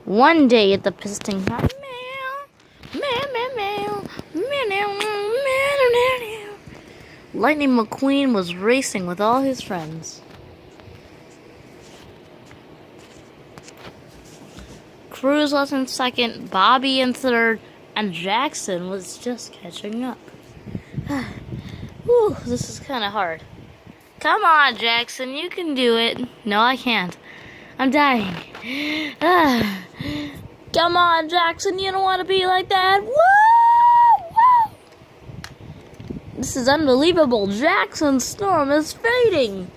One day at the piston car, Lightning McQueen was racing with all his friends. Cruz was in second, Bobby in third, and Jackson was just catching up. Whew, this is kind of hard. Come on, Jackson, you can do it. No, I can't. I'm dying. Come on, Jackson, you don't want to be like that. Woo! Woo! This is unbelievable. Jackson's storm is fading.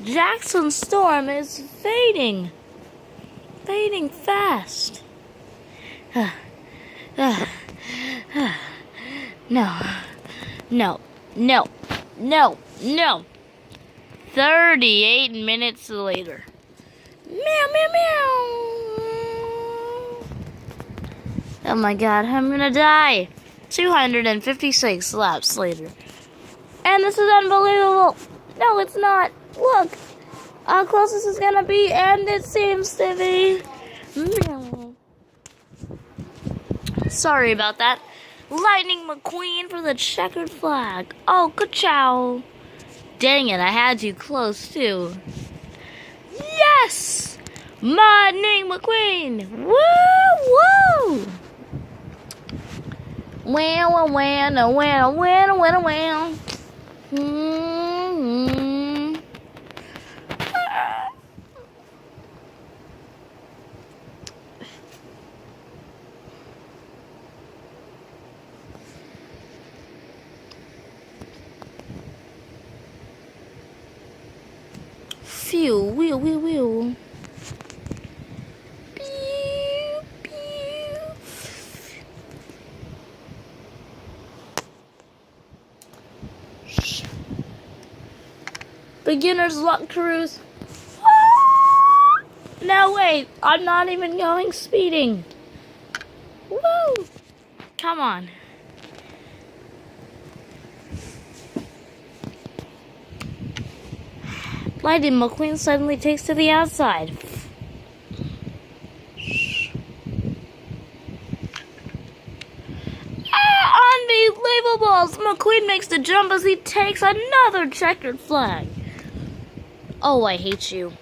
Jackson's storm is fading. Fading fast. No. 38 minutes later. Meow, meow, meow. Oh my god, I'm gonna die. 256 laps later. And this is unbelievable. No, it's not. Look how close this is gonna be, and it seems to be. Meow. Sorry about that. Lightning McQueen for the checkered flag. Oh, good chow. Dang it, I had you close too. Yes! Lightning McQueen! Woo! Woo! Wow. Phew, wheel. Beginner's luck cruise. No, wait, I'm not even going speeding. Woo! Come on. Lightning McQueen suddenly takes to the outside. Unbelievable! McQueen makes the jump as he takes another checkered flag. Oh, I hate you.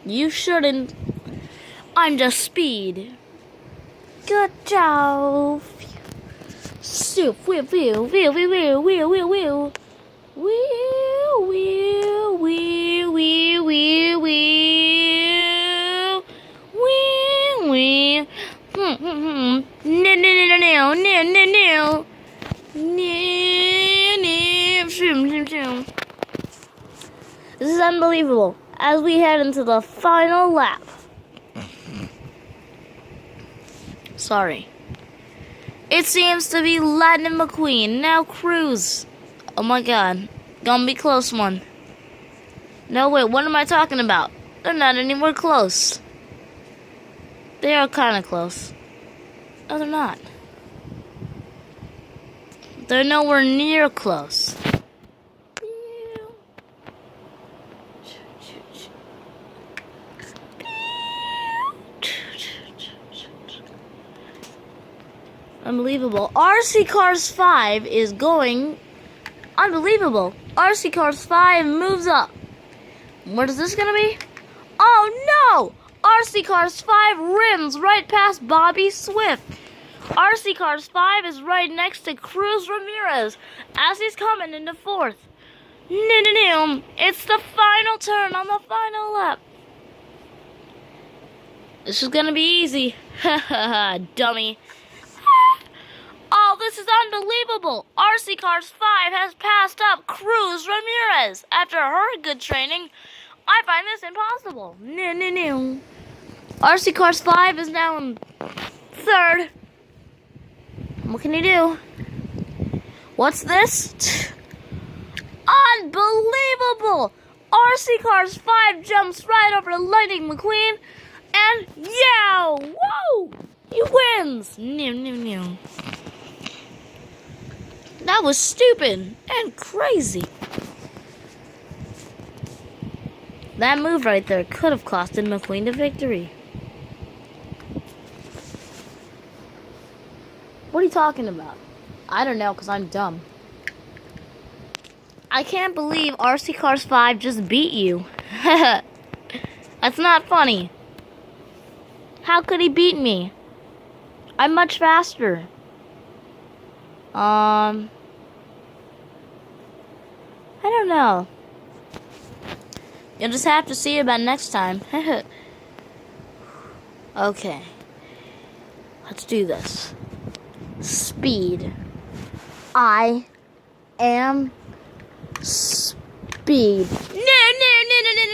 You shouldn't. I'm just speed. Good job. Soup, wheel. No. This is unbelievable as we head into the final lap. Sorry. It seems to be Lightning McQueen. Now Cruz. Oh my god. Gonna be close one. No, wait, what am I talking about? They're not anywhere close. They are kind of close. No, they're not. They're nowhere near close. Unbelievable. RC Cars 5 is going. Unbelievable. RC Cars 5 moves up. What is this gonna be? Oh no! RC Cars 5 rims right past Bobby Swift. RC Cars 5 is right next to Cruz Ramirez as he's coming into fourth. It's the final turn on the final lap. This is gonna be easy. Haha, dummy. Oh, this is unbelievable. RC Cars 5 has passed up Cruz Ramirez. After her good training, I find this impossible. RC Cars 5 is now in third. What can you do? What's this? Unbelievable! RC Cars 5 jumps right over Lightning McQueen, and yow! Whoa! He wins! That was stupid and crazy. That move right there could have costed McQueen the victory. What are you talking about? I don't know, because I'm dumb. I can't believe RC Cars 5 just beat you. That's not funny. How could he beat me? I'm much faster. I don't know. You'll just have to see about next time. Okay. Let's do this. Speed. I am speed.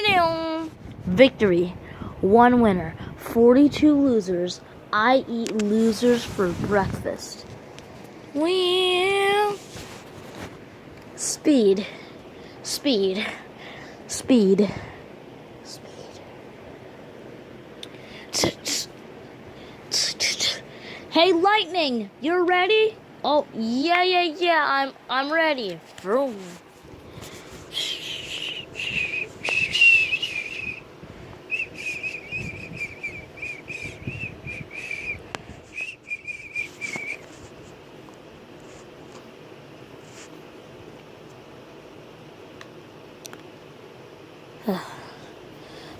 No. Victory. 1 winner. 42 losers. I eat losers for breakfast. Well, speed. Hey, Lightning, you're ready? Oh, yeah. I'm ready. Vroom.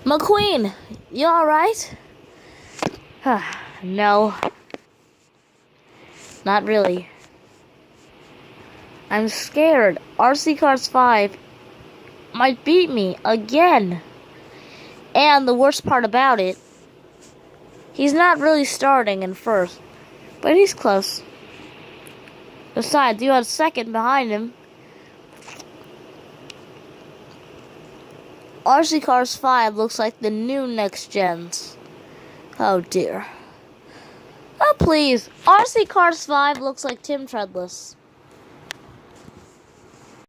McQueen, you alright? No. Not really. I'm scared. RC Cars 5 might beat me again. And the worst part about it, he's not really starting in first, but he's close. Besides, you had second behind him. RC Cars 5 looks like the new next gens. Oh dear. Oh please, RC Cars 5 looks like Tim Treadless.